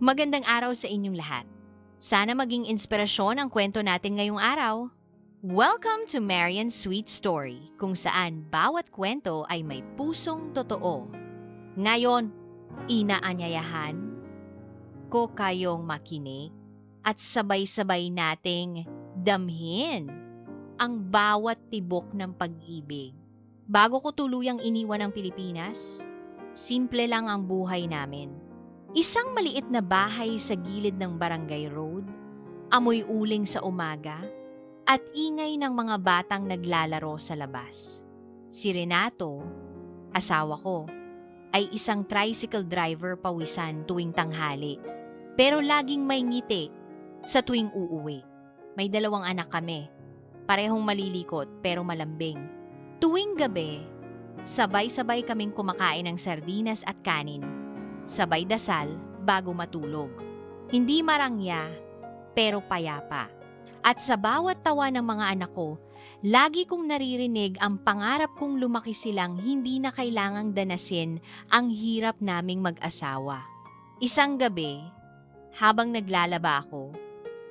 Magandang araw sa inyong lahat. Sana maging inspirasyon ang kwento natin ngayong araw. Welcome to Marian's Sweet Story, kung saan bawat kwento ay may pusong totoo. Ngayon, inaanyayahan ko kayong makinig at sabay-sabay nating damhin ang bawat tibok ng pag-ibig. Bago ko tuluyang iniwan ang Pilipinas, simple lang ang buhay namin. Isang maliit na bahay sa gilid ng barangay road, amoy uling sa umaga, at ingay ng mga batang naglalaro sa labas. Si Renato, asawa ko, ay isang tricycle driver pawisan tuwing tanghali. Pero laging may ngiti sa tuwing uuwi. May 2 anak kami, parehong malilikot pero malambing. Tuwing gabi, sabay-sabay kaming kumakain ng sardinas at kanin. Sabay dasal bago matulog. Hindi marangya, pero payapa. At sa bawat tawa ng mga anak ko, lagi kong naririnig ang pangarap kong lumaki silang hindi na kailangang danasin ang hirap naming mag-asawa. Isang gabi, habang naglalaba ako,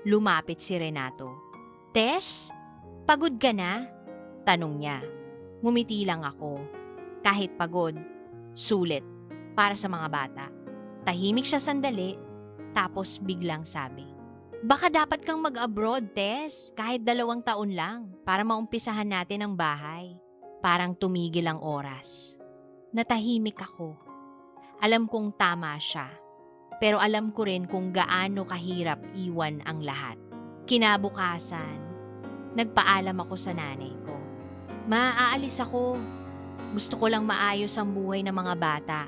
lumapit si Renato. "Tess, pagod ka na?" Tanong niya. Ngumiti lang ako. Kahit pagod, sulit. Para sa mga bata. Tahimik siya sandali, tapos biglang sabi, "Baka dapat kang mag-abroad, Tess, kahit 2 taon lang, para maumpisahan natin ang bahay." Parang tumigil ang oras. Natahimik ako. Alam kong tama siya, pero alam ko rin kung gaano kahirap iwan ang lahat. Kinabukasan, nagpaalam ako sa nanay ko. "Maaalis ako. Gusto ko lang maayos ang buhay ng mga bata."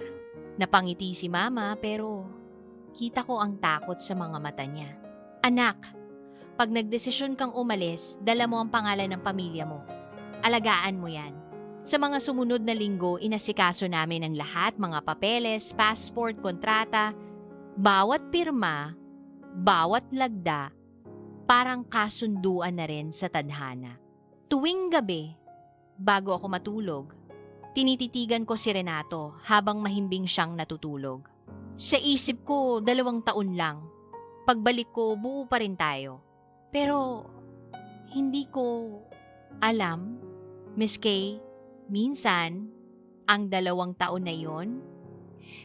Napangiti si mama pero kita ko ang takot sa mga mata niya. "Anak, pag nagdesisyon kang umalis, dala mo ang pangalan ng pamilya mo. Alagaan mo yan." Sa mga sumunod na linggo, inasikaso namin ang lahat, mga papeles, passport, kontrata. Bawat pirma, bawat lagda, parang kasunduan na rin sa tadhana. Tuwing gabi, bago ako matulog, tinititigan ko si Renato habang mahimbing siyang natutulog. Sa isip ko, 2 taon lang. Pagbalik ko, buo pa rin tayo. Pero, hindi ko alam, Miss Kay, minsan, ang 2 taon na yon,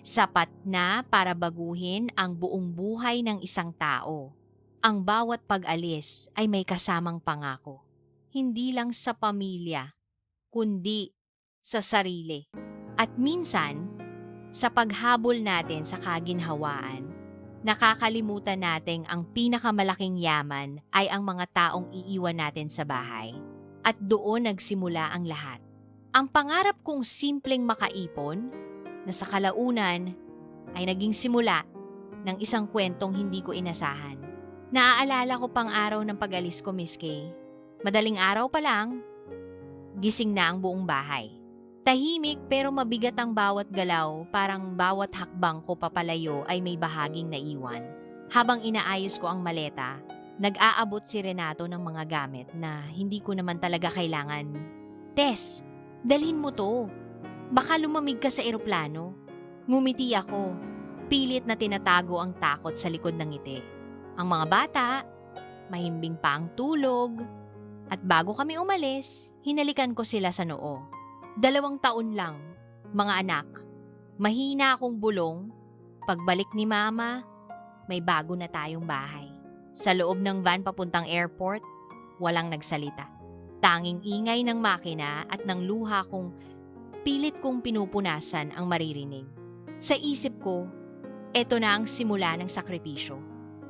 sapat na para baguhin ang buong buhay ng isang tao. Ang bawat pag-alis ay may kasamang pangako. Hindi lang sa pamilya, kundi sa sarili. At minsan, sa paghabol natin sa kaginhawaan, nakakalimutan natin ang pinakamalaking yaman ay ang mga taong iiwan natin sa bahay. At doon nagsimula ang lahat. Ang pangarap kong simpleng makaipon, na sa kalaunan ay naging simula ng isang kwentong hindi ko inasahan. Naaalala ko pang araw ng pag-alis ko, Miss Kay. Madaling araw pa lang, gising na ang buong bahay. Tahimik pero mabigat ang bawat galaw, parang bawat hakbang ko papalayo ay may bahaging naiwan. Habang inaayos ko ang maleta, nag-aabot si Renato ng mga gamit na hindi ko naman talaga kailangan. "Tess, dalhin mo to. Baka lumamig ka sa eroplano." Ngumiti ako, pilit na tinatago ang takot sa likod ng ngiti. Ang mga bata, mahimbing pa ang tulog, at bago kami umalis, hinalikan ko sila sa noo. 2 taon lang, mga anak. Mahina akong bulong. Pagbalik ni mama, may bago na tayong bahay. Sa loob ng van papuntang airport, walang nagsalita. Tanging ingay ng makina at ng luha kong pilit kong pinupunasan ang maririnig. Sa isip ko, eto na ang simula ng sakripisyo.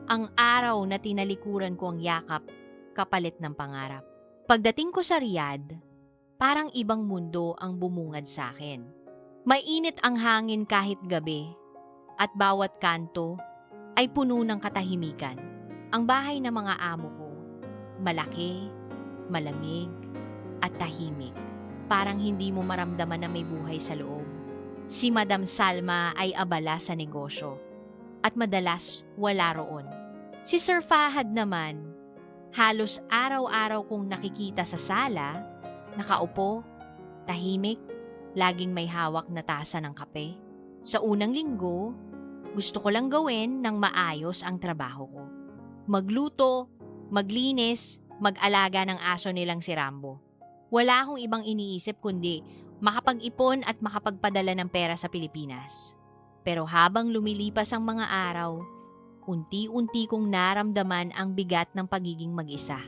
Ang araw na tinalikuran ko ang yakap, kapalit ng pangarap. Pagdating ko sa Riyadh, parang ibang mundo ang bumungad sa akin. Mainit ang hangin kahit gabi, at bawat kanto ay puno ng katahimikan. Ang bahay ng mga amo ko, malaki, malamig, at tahimik. Parang hindi mo maramdaman na may buhay sa loob. Si Madam Salma ay abala sa negosyo, at madalas wala roon. Si Sir Fahad naman, halos araw-araw kong nakikita sa sala, nakaupo, tahimik, laging may hawak na tasa ng kape. Sa unang linggo, Gusto ko lang gawin ng maayos ang trabaho ko. Magluto, maglinis, mag-alaga ng aso nilang si Rambo. Wala akong ibang iniisip kundi makapag-ipon at makapagpadala ng pera sa Pilipinas. Pero habang lumilipas ang mga araw, unti-unti kong naramdaman ang bigat ng pagiging mag-isa.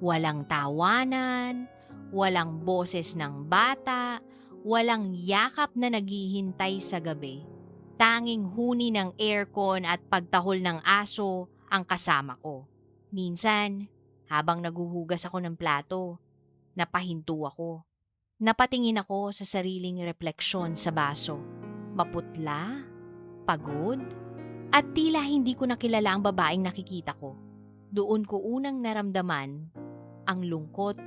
Walang tawanan, walang boses ng bata, walang yakap na naghihintay sa gabi. Tanging huni ng aircon at pagtahol ng aso ang kasama ko. Minsan, habang naguhugas ako ng plato, napahinto ako. Napatingin ako sa sariling refleksyon sa baso. Maputla, pagod, at tila hindi ko nakilala ang babaeng nakikita ko. Doon ko unang naramdaman ang lungkot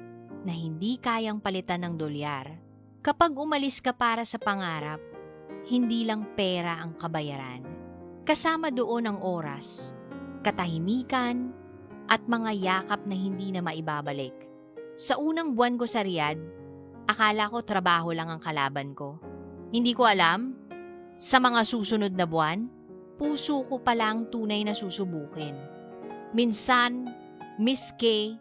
na hindi kayang palitan ng dolyar. Kapag umalis ka para sa pangarap, hindi lang pera ang kabayaran. Kasama doon ang oras, katahimikan, at mga yakap na hindi na maibabalik. Sa unang buwan ko sa Riyadh, akala ko trabaho lang ang kalaban ko. Hindi ko alam, sa mga susunod na buwan, puso ko pala ang tunay na susubukin. Minsan, Miss K,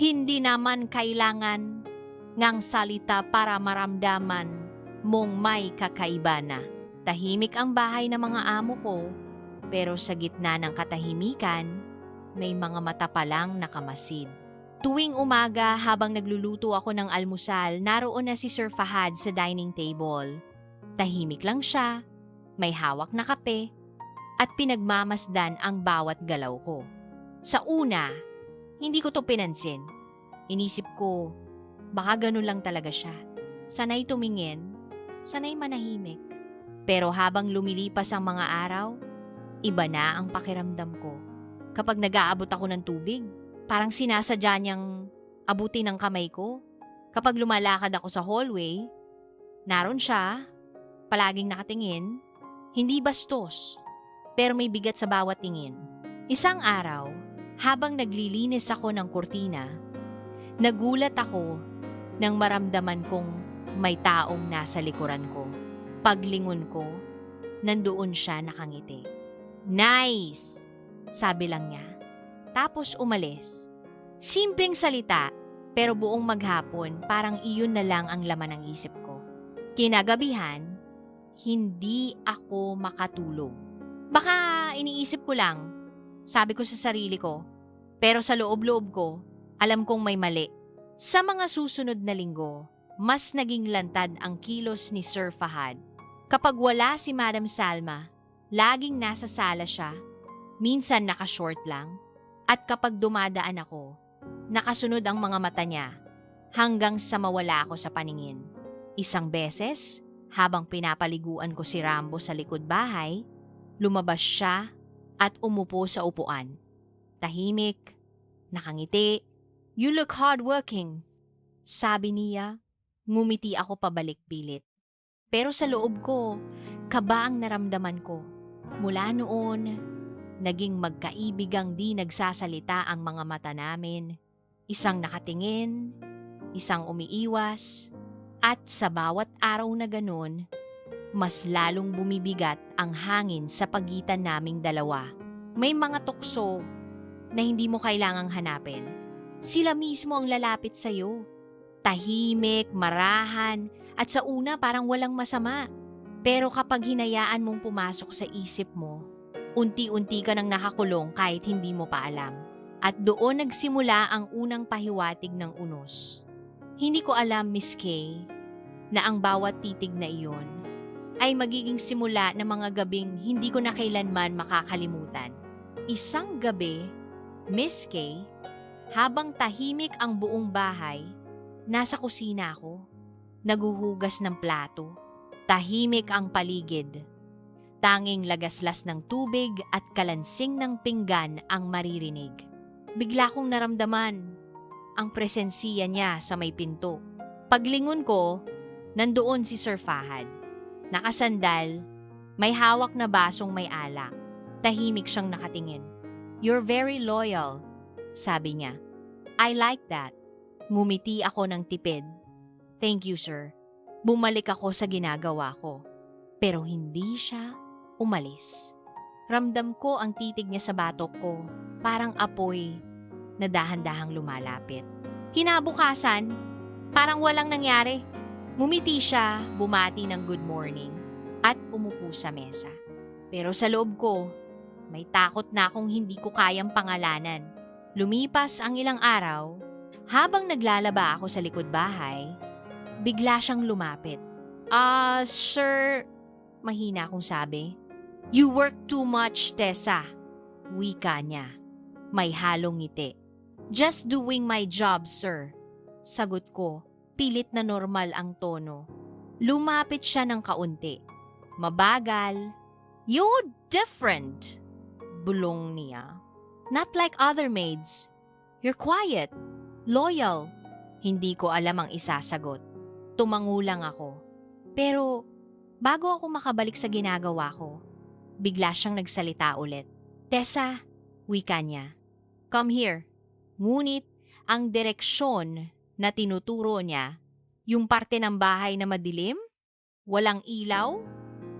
hindi naman kailangan ngang salita para maramdaman mong may kakaiba na. Tahimik ang bahay ng mga amo ko, pero sa gitna ng katahimikan, may mga mata palang nakamasid. Tuwing umaga habang nagluluto ako ng almusal, naroon na si Sir Fahad sa dining table. Tahimik lang siya, may hawak na kape, at pinagmamasdan ang bawat galaw ko. Sa una, hindi ko to pinansin. Inisip ko, baka ganun lang talaga siya. Sanay tumingin, sanay manahimik. Pero habang lumilipas ang mga araw, iba na ang pakiramdam ko. Kapag nag-aabot ako ng tubig, parang sinasadya niyang abutin ng kamay ko. Kapag lumalakad ako sa hallway, naroon siya, palaging nakatingin, hindi bastos, pero may bigat sa bawat tingin. Isang araw, habang naglilinis ako ng kurtina, nagulat ako nang maramdaman kong may taong nasa likuran ko. Paglingon ko, nandoon siya nakangiti. "Nice!" sabi lang niya. Tapos umalis. Simpleng salita, pero buong maghapon parang iyon na lang ang laman ng isip ko. Kinagabihan, hindi ako makatulog. Baka iniisip ko lang, sabi ko sa sarili ko. Pero sa loob-loob ko, alam kong may mali. Sa mga susunod na linggo, mas naging lantad ang kilos ni Sir Fahad. Kapag wala si Madam Salma, laging nasa sala siya, minsan naka-short lang, at kapag dumadaan ako, nakasunod ang mga mata niya hanggang sa mawala ako sa paningin. Isang beses, habang pinapaliguan ko si Rambo sa likod bahay, lumabas siya at umupo sa upuan. Tahimik, nakangiti. "You look hardworking," sabi niya. Ngumiti ako pabalik pilit. Pero sa loob ko, kaba ang naramdaman ko. Mula noon, naging magkaibigang di nagsasalita ang mga mata namin. Isang nakatingin, isang umiiwas, at sa bawat araw na ganun, mas lalong bumibigat ang hangin sa pagitan naming dalawa. May mga tukso na hindi mo kailangang hanapin. Sila mismo ang lalapit sa'yo. Tahimik, marahan, at sa una parang walang masama. Pero kapag hinayaan mong pumasok sa isip mo, unti-unti ka nang nakakulong kahit hindi mo pa alam. At doon nagsimula ang unang pahiwatig ng unos. Hindi ko alam, Miss Kay, na ang bawat titig na iyon ay magiging simula ng mga gabing hindi ko na kailanman makakalimutan. Isang gabi, Miss Kay, habang tahimik ang buong bahay, nasa kusina ako, naguhugas ng plato. Tahimik ang paligid. Tanging lagaslas ng tubig at kalansing ng pinggan ang maririnig. Bigla kong naramdaman ang presensiya niya sa may pinto. Paglingon ko, nandoon si Sir Fahad. Nakasandal, may hawak na basong may alak. Tahimik siyang nakatingin. "You're very loyal," sabi niya. "I like that." Ngumiti ako ng tipid. "Thank you, sir." Bumalik ako sa ginagawa ko. Pero hindi siya umalis. Ramdam ko ang titig niya sa batok ko, parang apoy na dahan-dahang lumalapit. Kinabukasan, parang walang nangyari. Ngumiti siya, bumati ng good morning, at umupo sa mesa. Pero sa loob ko, may takot na akong hindi ko kayang pangalanan. Lumipas ang ilang araw, habang naglalaba ako sa likod bahay, bigla siyang lumapit. Sir, mahina akong sabi. You work too much, Tessa. Wika niya. May halong ngiti. Just doing my job, sir. Sagot ko, pilit na normal ang tono. Lumapit siya ng kaunti. Mabagal. You're different. Bulong niya. Not like other maids. You're quiet. Loyal. Hindi ko alam ang isasagot. Tumangulang ako. Pero bago ako makabalik sa ginagawa ko, bigla siyang nagsalita ulit. Tessa, wika niya. Come here. Ngunit ang direksyon na tinuturo niya, yung parte ng bahay na madilim, walang ilaw,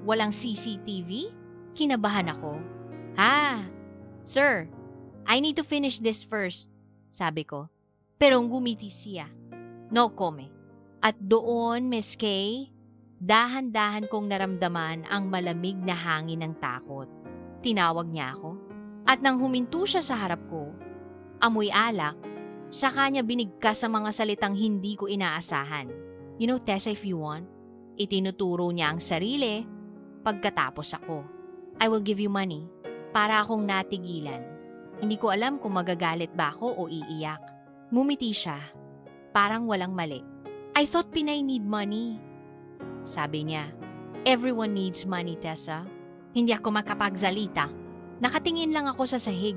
walang CCTV, kinabahan ako. Sir, I need to finish this first, sabi ko. Pero gumiti siya. No comment. At doon, Miss Kay, dahan-dahan kong naramdaman ang malamig na hangin ng takot. Tinawag niya ako. At nang huminto siya sa harap ko, amoy alak, saka niya binigkas sa mga salitang hindi ko inaasahan. You know, Tessa, if you want, itinuturo niya ang sarili pagkatapos ako. I will give you money para akong natigilan. Hindi ko alam kung magagalit ba ako o iiyak. Ngumiti siya, parang walang mali. I thought Pinay need money. Sabi niya, everyone needs money, Tessa. Hindi ako makapagsalita. Nakatingin lang ako sa sahig.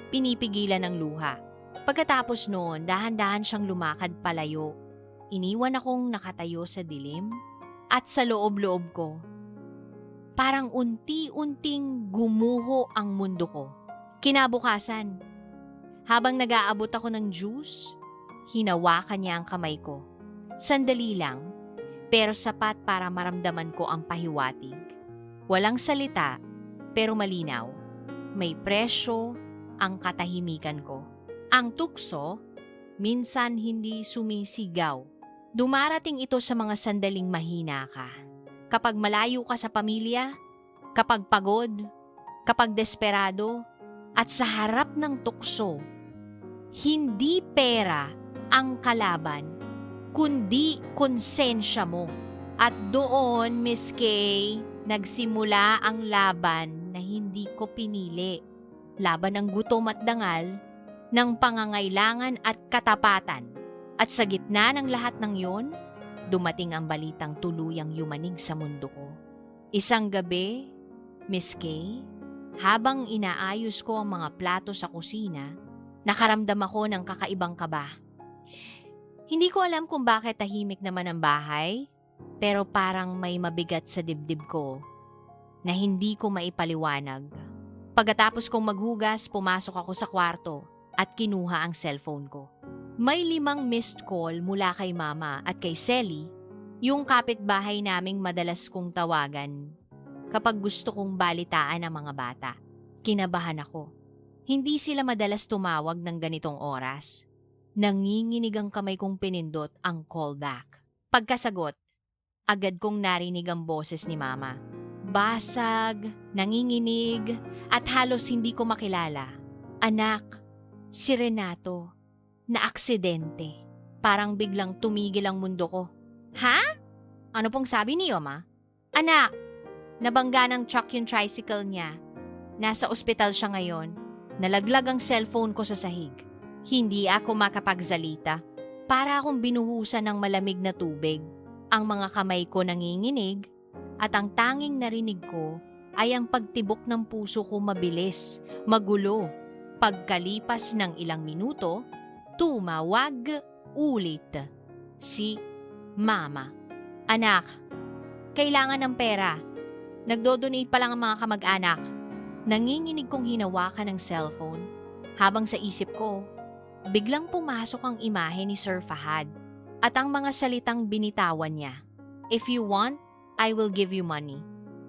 Pinipigilan ng luha. Pagkatapos noon, dahan-dahan siyang lumakad palayo. Iniwan akong nakatayo sa dilim. At sa loob-loob ko, parang unti-unting gumuho ang mundo ko. Kinabukasan, habang nag-aabot ako ng juice, hinawakan niya ang kamay ko. Sandali lang, pero sapat para maramdaman ko ang pahiwatig. Walang salita, pero malinaw. May presyo ang katahimikan ko. Ang tukso, minsan hindi sumisigaw. Dumarating ito sa mga sandaling mahina ka. Kapag malayo ka sa pamilya, kapag pagod, kapag desperado, at sa harap ng tukso, hindi pera ang kalaban, kundi konsensya mo. At doon, Miss Kay, nagsimula ang laban na hindi ko pinili. Laban ng gutom at dangal, ng pangangailangan at katapatan. At sa gitna ng lahat ng yon, dumating ang balitang tuluyang yumanig sa mundo ko. Isang gabi, Miss Kay, habang inaayos ko ang mga plato sa kusina, nakaramdam ako ng kakaibang kaba. Hindi ko alam kung bakit tahimik naman ang bahay, pero parang may mabigat sa dibdib ko na hindi ko maipaliwanag. Pagkatapos kong maghugas, pumasok ako sa kwarto at kinuha ang cellphone ko. May 5 missed call mula kay Mama at kay Selly, yung kapitbahay naming madalas kong tawagan kapag gusto kong balitaan ang mga bata. Kinabahan ako. Hindi sila madalas tumawag ng ganitong oras. Nanginginig ang kamay kong pinindot ang callback. Pagkasagot, agad kong narinig ang boses ni Mama. Basag, nanginginig, at halos hindi ko makilala. Anak, si Renato, na aksidente. Parang biglang tumigil ang mundo ko. Ha? Ano pong sabi niyo, Ma? Anak, nabangga ng truck yung tricycle niya. Nasa ospital siya ngayon. Nalaglag ang cellphone ko sa sahig. Hindi ako makapagsalita. Para akong binuhusan ng malamig na tubig. Ang mga kamay ko nanginginig at ang tanging narinig ko ay ang pagtibok ng puso ko mabilis, magulo. Pagkalipas ng ilang minuto, tumawag ulit si Mama. Anak, kailangan ng pera. Nagdo-donate pa lang ang mga kamag-anak. Nanginginig kong hinawakan ng cellphone. Habang sa isip ko, biglang pumasok ang imahe ni Sir Fahad at ang mga salitang binitawan niya. If you want, I will give you money.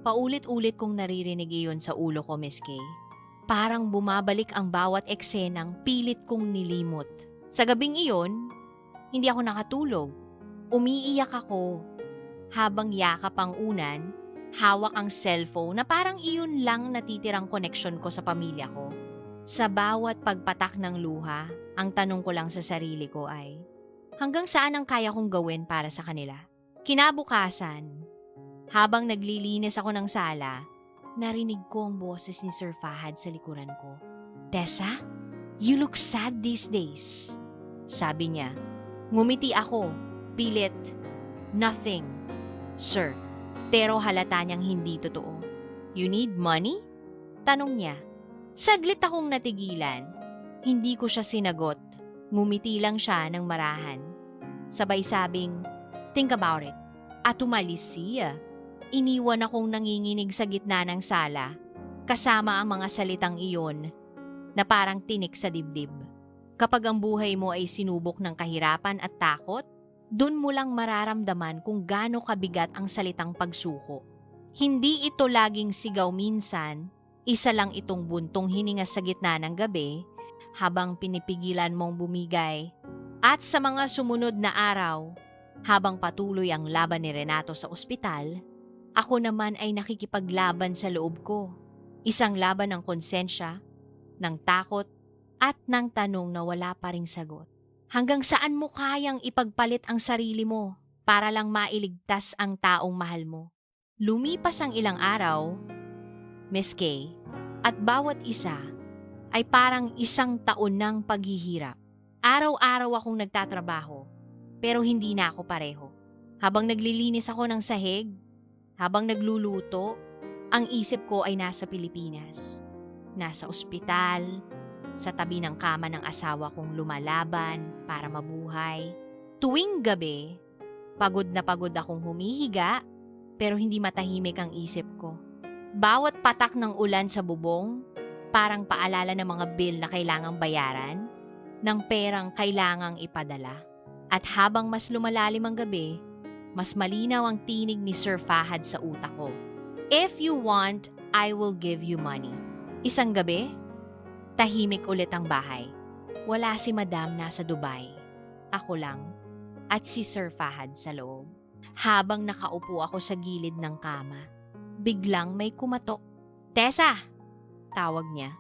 Paulit-ulit kong naririnig iyon sa ulo ko, Miss Kay. Parang bumabalik ang bawat eksenang pilit kong nilimot. Sa gabing iyon, hindi ako nakatulog. Umiiyak ako. Habang yakap ang unan, hawak ang cellphone na parang iyon lang natitirang connection ko sa pamilya ko. Sa bawat pagpatak ng luha, ang tanong ko lang sa sarili ko ay, hanggang saan ang kaya kong gawin para sa kanila? Kinabukasan, habang naglilinis ako ng sala, narinig ko ang boses ni Sir Fahad sa likuran ko. "Tessa, you look sad these days," sabi niya. Ngumiti ako, pilit. "Nothing, sir." Pero halata niyang hindi totoo. "You need money?" Tanong niya. Saglit akong natigilan. Hindi ko siya sinagot. Ngumiti lang siya ng marahan. Sabay sabing, "Think about it." At umalis siya. Iniwan akong nanginginig sa gitna ng sala, kasama ang mga salitang iyon na parang tinik sa dibdib. Kapag ang buhay mo ay sinubok ng kahirapan at takot, dun mo lang mararamdaman kung gaano kabigat ang salitang pagsuko. Hindi ito laging sigaw minsan, isa lang itong buntong hininga sa gitna ng gabi habang pinipigilan mong bumigay. At sa mga sumunod na araw, habang patuloy ang laban ni Renato sa ospital, ako naman ay nakikipaglaban sa loob ko. Isang laban ng konsensya, ng takot, at ng tanong na wala pa ring sagot. Hanggang saan mo kayang ipagpalit ang sarili mo para lang mailigtas ang taong mahal mo? Lumipas ang ilang araw, Miss Kay, at bawat isa ay parang isang taon ng paghihirap. Araw-araw akong nagtatrabaho, pero hindi na ako pareho. Habang naglilinis ako ng sahig, habang nagluluto, ang isip ko ay nasa Pilipinas. Nasa ospital, sa tabi ng kama ng asawa kong lumalaban para mabuhay. Tuwing gabi, pagod na pagod akong humihiga, pero hindi matahimik ang isip ko. Bawat patak ng ulan sa bubong, parang paalala ng mga bill na kailangang bayaran, ng perang kailangang ipadala. At habang mas lumalalim ang gabi, mas malinaw ang tinig ni Sir Fahad sa utak ko. "If you want, I will give you money." Isang gabi, tahimik ulit ang bahay. Wala si Madam nasa Dubai. Ako lang at si Sir Fahad sa loob. Habang nakaupo ako sa gilid ng kama, biglang may kumatok. "Tessa!" Tawag niya.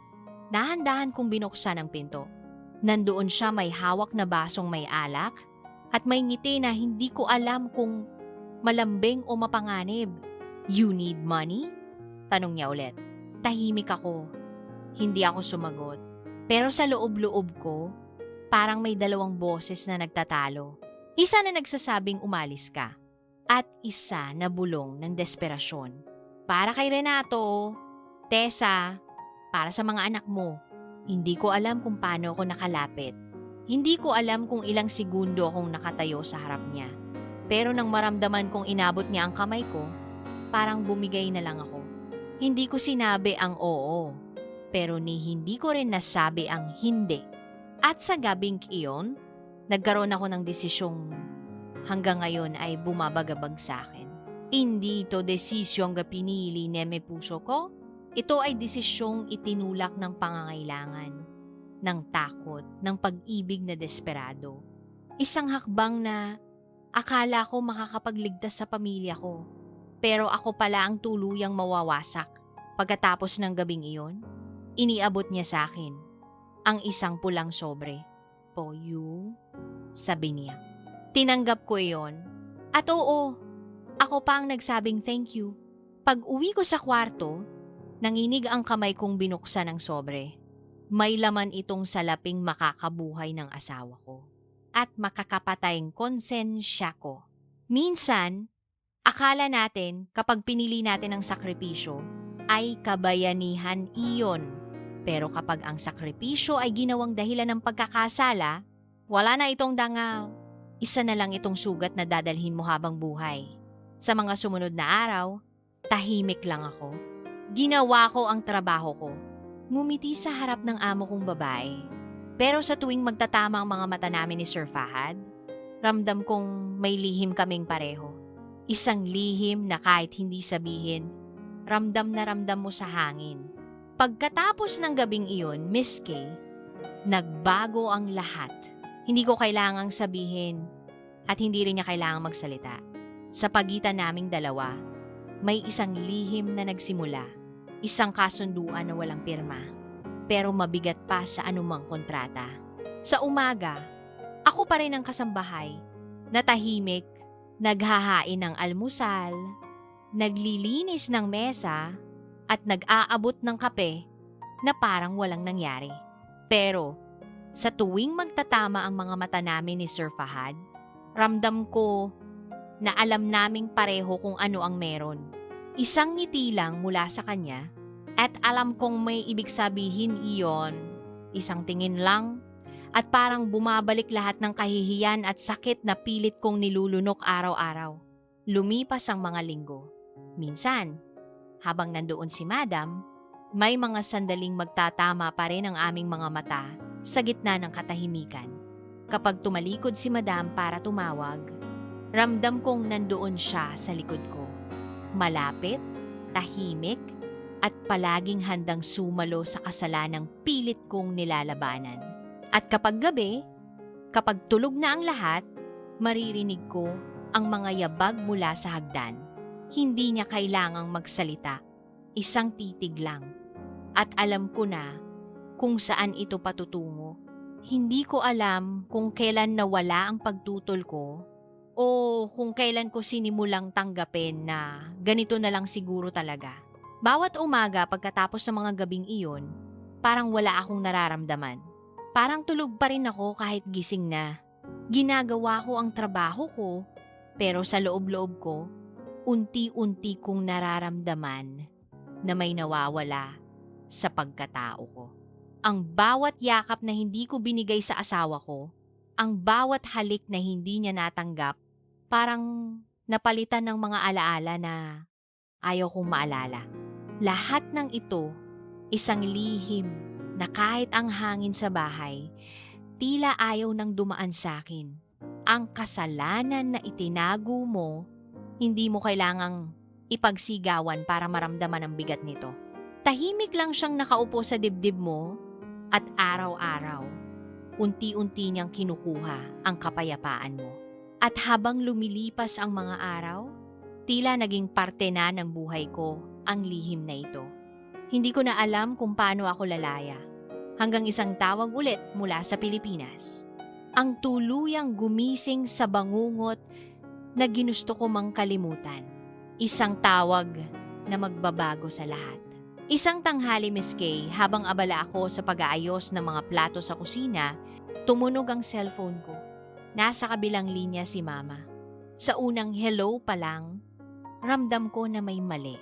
Dahan-dahan kong binuksan ang pinto. Nandoon siya, may hawak na basong may alak at may ngiti na hindi ko alam kung malambing o mapanganib. "You need money?" Tanong niya ulit. Tahimik ako. Hindi ako sumagot. Pero sa loob-loob ko, parang may dalawang boses na nagtatalo. Isa na nagsasabing umalis ka, at isa na bulong ng desperasyon. "Para kay Renato, Tessa, para sa mga anak mo." Hindi ko alam kung paano ako nakalapit. Hindi ko alam kung ilang segundo akong nakatayo sa harap niya. Pero nang maramdaman kong inabot niya ang kamay ko, parang bumigay na lang ako. Hindi ko sinabi ang oo, pero hindi ko rin nasabi ang hindi. At sa gabing iyon, nagkaroon ako ng desisyong hanggang ngayon ay bumabagabag sa akin. Hindi ito desisyong pinili ni may puso ko. Ito ay desisyong itinulak ng pangangailangan, ng takot, ng pag-ibig na desperado. Isang hakbang na akala ko makakapagligtas sa pamilya ko, pero ako pala ang tuluyang mawawasak. Pagkatapos ng gabing iyon, iniabot niya sa akin ang isang pulang sobre. "For you," sabi niya. Tinanggap ko iyon. At oo, ako pa ang nagsabing thank you. Pag uwi ko sa kwarto, nanginig ang kamay kong binuksan ng sobre. May laman itong salaping makakabuhay ng asawa ko at makakapatayng konsensya ko. Minsan, akala natin kapag pinili natin ang sakripisyo, ay kabayanihan iyon. Pero kapag ang sakripisyo ay ginawang dahilan ng pagkakasala, wala na itong dangaw. Isa na lang itong sugat na dadalhin mo habang buhay. Sa mga sumunod na araw, tahimik lang ako. Ginawa ko ang trabaho ko. Ngumiti sa harap ng amo kong babae. Pero sa tuwing magtatama ang mga mata namin ni Sir Fahad, ramdam kong may lihim kaming pareho. Isang lihim na kahit hindi sabihin, ramdam na ramdam mo sa hangin. Pagkatapos ng gabing iyon, Miss Kay, nagbago ang lahat. Hindi ko kailangang sabihin at hindi rin niya kailangang magsalita. Sa pagitan naming dalawa, may isang lihim na nagsimula. Isang kasunduan na walang pirma, pero mabigat pa sa anumang kontrata. Sa umaga, ako pa rin ang kasambahay na tahimik, naghahain ng almusal, naglilinis ng mesa, at nag-aabot ng kape na parang walang nangyari. Pero sa tuwing magtatama ang mga mata namin ni Sir Fahad, ramdam ko na alam naming pareho kung ano ang meron. Isang ngiti lang mula sa kanya at alam kong may ibig sabihin iyon. Isang tingin lang at parang bumabalik lahat ng kahihiyan at sakit na pilit kong nilulunok araw-araw. Lumipas ang mga linggo. Minsan, habang nandoon si Madam, may mga sandaling magtatama pa rin ang aming mga mata sa gitna ng katahimikan. Kapag tumalikod si Madam para tumawag, ramdam kong nandoon siya sa likod ko. Malapit, tahimik, at palaging handang sumalo sa kasalanang pilit kong nilalabanan. At kapag gabi, kapag tulog na ang lahat, maririnig ko ang mga yabag mula sa hagdan. Hindi niya kailangang magsalita, isang titig lang. At alam ko na kung saan ito patutungo. Hindi ko alam kung kailan nawala ang pagtutol ko o kung kailan ko sinimulang tanggapin na ganito na lang siguro talaga. Bawat umaga pagkatapos ng mga gabing iyon, parang wala akong nararamdaman. Parang tulog pa rin ako kahit gising na. Ginagawa ko ang trabaho ko, pero sa loob-loob ko, unti-unti kong nararamdaman na may nawawala sa pagkatao ko. Ang bawat yakap na hindi ko binigay sa asawa ko, ang bawat halik na hindi niya natanggap, parang napalitan ng mga alaala na ayaw kong maalala. Lahat ng ito, isang lihim na kahit ang hangin sa bahay, tila ayaw nang dumaan sa akin. Ang kasalanan na itinago mo, hindi mo kailangang ipagsigawan para maramdaman ang bigat nito. Tahimik lang siyang nakaupo sa dibdib mo at araw-araw, unti-unti niyang kinukuha ang kapayapaan mo. At habang lumilipas ang mga araw, tila naging parte na ng buhay ko ang lihim na ito. Hindi ko na alam kung paano ako lalaya. Hanggang isang tawag ulit mula sa Pilipinas. Ang tuluyang gumising sa bangungot na ginusto ko mang kalimutan. Isang tawag na magbabago sa lahat. Isang tanghali, Miss Kay, habang abala ako sa pag-aayos ng mga plato sa kusina, tumunog ang cellphone ko. Nasa kabilang linya si Mama. Sa unang hello pa lang, ramdam ko na may mali.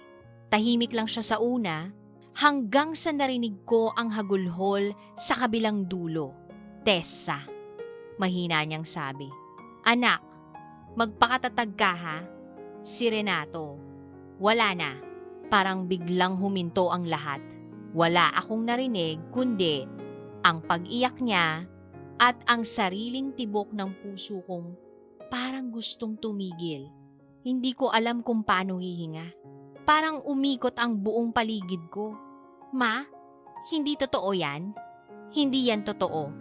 Tahimik lang siya sa una, hanggang sa narinig ko ang hagulhol sa kabilang dulo. Tessa, mahina niyang sabi. Anak, magpakatatag ka ha? Si Renato. Wala na. Parang biglang huminto ang lahat. Wala akong narinig kundi ang pag-iyak niya at ang sariling tibok ng puso kong parang gustong tumigil. Hindi ko alam kung paano hihinga. Parang umikot ang buong paligid ko. Ma, hindi totoo yan. Hindi yan totoo.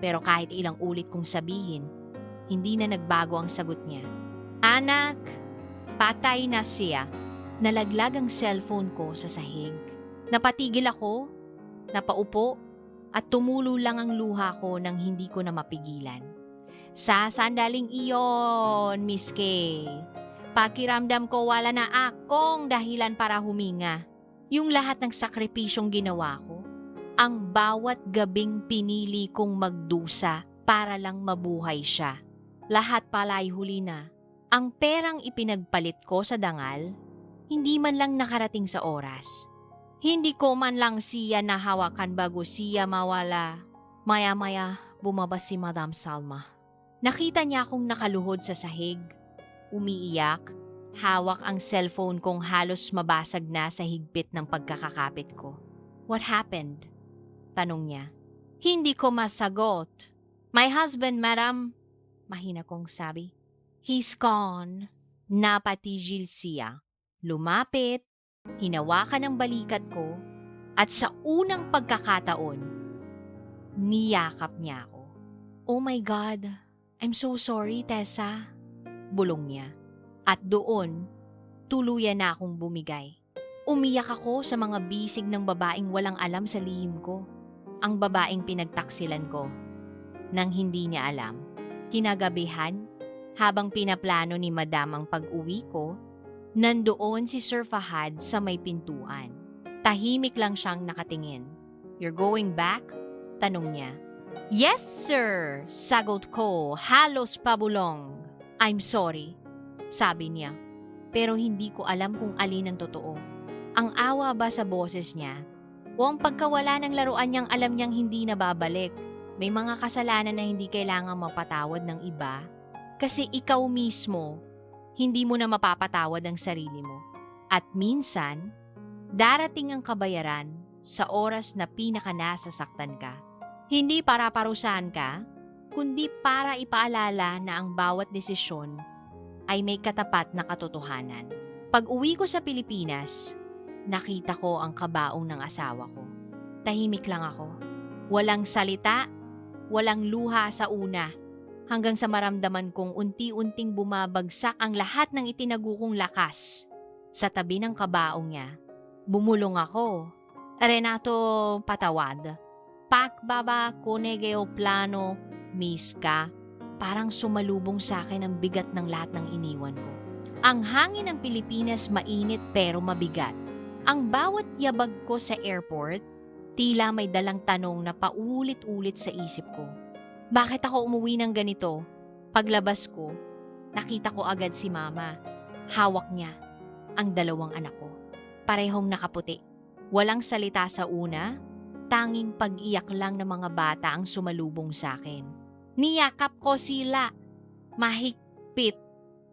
Pero kahit ilang ulit kong sabihin, hindi na nagbago ang sagot niya. Anak, patay na siya. Nalaglag ang cellphone ko sa sahig. Napatigil ako, napaupo, at tumulo lang ang luha ko nang hindi ko na mapigilan. Sa sandaling iyon, Miss Kay, pakiramdam ko wala na akong dahilan para huminga. Yung lahat ng sakripisyong ginawa ko, ang bawat gabing pinili kong magdusa para lang mabuhay siya. Lahat pala'y huli na. Ang perang ipinagpalit ko sa dangal, hindi man lang nakarating sa oras. Hindi ko man lang siya nahawakan bago siya mawala. Maya-maya bumaba si Madam Salma. Nakita niya akong nakaluhod sa sahig, umiiyak, hawak ang cellphone kong halos mabasag na sa higpit ng pagkakakapit ko. What happened? Tanong niya. Hindi ko masagot. My husband, madam. Mahina kong sabi. He's gone. Napatigil siya. Lumapit Hinawakan ang balikat ko at sa unang pagkakataon, niyakap niya ako. "Oh my God, I'm so sorry, Tessa," bulong niya. At doon, tuluyan na akong bumigay. Umiyak ako sa mga bisig ng babaeng walang alam sa lihim ko. Ang babaeng pinagtaksilan ko nang hindi niya alam. Kinagabihan, habang pinaplano ni Madam ang pag-uwi ko, nandoon si Sir Fahad sa may pintuan. Tahimik lang siyang nakatingin. "You're going back?" tanong niya. "Yes, sir," sagot ko, halos pabulong. "I'm sorry," sabi niya. Pero hindi ko alam kung alin ang totoo. Ang awa ba sa boses niya? O ang pagkawala ng laruan niyang alam niyang hindi na babalik? May mga kasalanan na hindi kailangang mapatawad ng iba kasi ikaw mismo, hindi mo na mapapatawad ang sarili mo. At minsan, darating ang kabayaran sa oras na pinakanasasaktan ka. Hindi para parusahan ka, kundi para ipaalala na ang bawat desisyon ay may katapat na katotohanan. Pag-uwi ko sa Pilipinas, nakita ko ang kabaong ng asawa ko. Tahimik lang ako. Walang salita, walang luha sa una, hanggang sa maramdaman kong unti-unting bumabagsak ang lahat ng itinago kong lakas. Sa tabi ng kabaong niya, bumulong ako. "Renato, patawad. Pakbaba konegeo plano, miska." Parang sumalubong sa akin ang bigat ng lahat ng iniwan ko. Ang hangin ng Pilipinas mainit pero mabigat. Ang bawat yabag ko sa airport, tila may dalang tanong na paulit-ulit sa isip ko. Bakit ako umuwi ng ganito? Paglabas ko, nakita ko agad si Mama. Hawak niya ang dalawang anak ko. Parehong nakaputi. Walang salita sa una, tanging pag-iyak lang ng mga bata ang sumalubong sa akin. Niyakap ko sila. Mahigpit.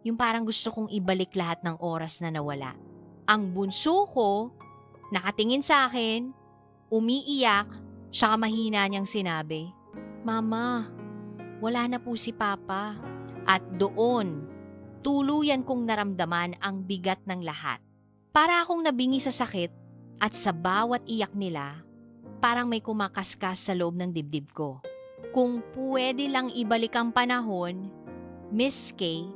Yung parang gusto kong ibalik lahat ng oras na nawala. Ang bunso ko, nakatingin sa akin, umiiyak, saka mahina niyang sinabi, "Mama, wala na po si Papa." At doon, tuluyan kong naramdaman ang bigat ng lahat. Para akong nabingi sa sakit at sa bawat iyak nila, parang may kumakaskas sa loob ng dibdib ko. Kung pwede lang ibalik ang panahon, Miss Kay,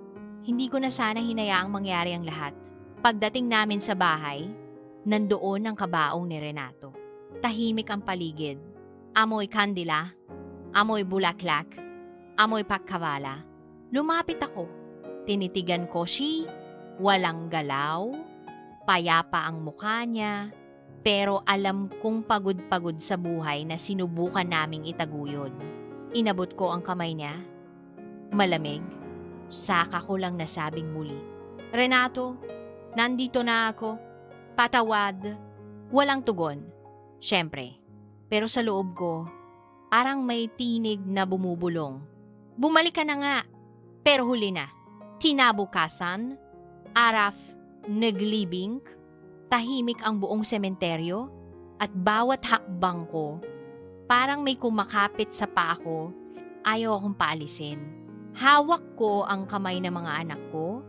hindi ko na sana hinayaang mangyari ang lahat. Pagdating namin sa bahay, nandoon ang kabaong ni Renato. Tahimik ang paligid. Amoy kandila, amoy bulaklak, amoy pagkawala. Lumapit ako. Tinitigan ko siya, walang galaw, payapa ang mukha niya, pero alam kong pagod-pagod sa buhay na sinubukan naming itaguyod. Inabot ko ang kamay niya. Malamig. Saka ko lang nasabing muli, "Renato, nandito na ako. Patawad." Walang tugon. Siyempre. Pero sa loob ko, parang may tinig na bumubulong. "Bumalik ka na nga." Pero huli na. Kinabukasan, araf, naglibing, tahimik ang buong sementeryo at bawat hakbang ko, parang may kumakapit sa paa ko, ayaw akong paalisin. Hawak ko ang kamay ng mga anak ko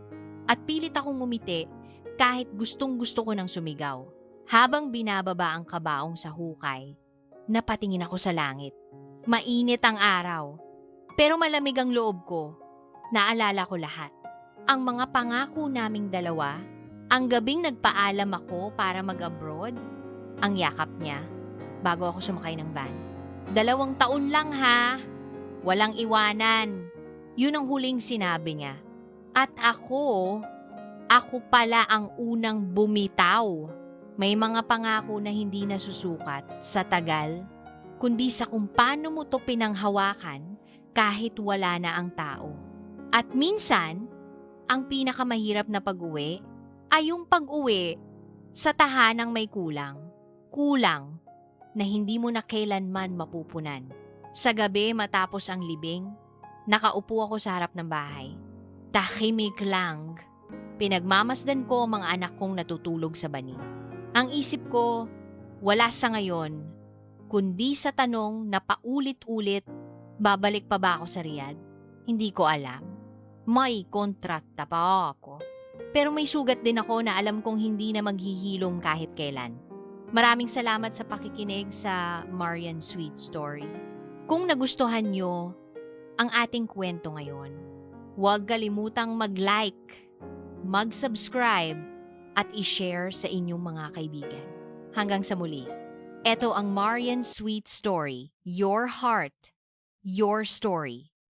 at pilit akong ngumiti kahit gustong-gusto ko nang sumigaw. Habang binababa ang kabaong sa hukay, napatingin ako sa langit. Mainit ang araw, pero malamig ang loob ko. Naalala ko lahat. Ang mga pangako naming dalawa, ang gabing nagpaalam ako para mag-abroad, ang yakap niya bago ako sumakay ng van. 2 taon lang ha, walang iwanan. Yun ang huling sinabi niya. At ako pala ang unang bumitaw. May mga pangako na hindi nasusukat sa tagal, kundi sa kung paano mo to pinanghawakan kahit wala na ang tao. At minsan, ang pinakamahirap na pag-uwi ay yung pag-uwi sa tahanang may kulang. Kulang na hindi mo na kailanman mapupunan. Sa gabi matapos ang libing, nakaupo ako sa harap ng bahay. Tahimik lang. Pinagmamasdan ko ang mga anak kong natutulog sa bani. Ang isip ko, wala sa ngayon, kundi sa tanong na paulit-ulit, babalik pa ba ako sa Riyadh? Hindi ko alam. May kontrata pa ako. Pero may sugat din ako na alam kong hindi na maghihilom kahit kailan. Maraming salamat sa pakikinig sa Marian Sweet Story. Kung nagustuhan nyo ang ating kwento ngayon, huwag kalimutang mag-like, mag-subscribe, at i-share sa inyong mga kaibigan. Hanggang sa muli, ito ang Marian Sweet Story, Your Heart, Your Story.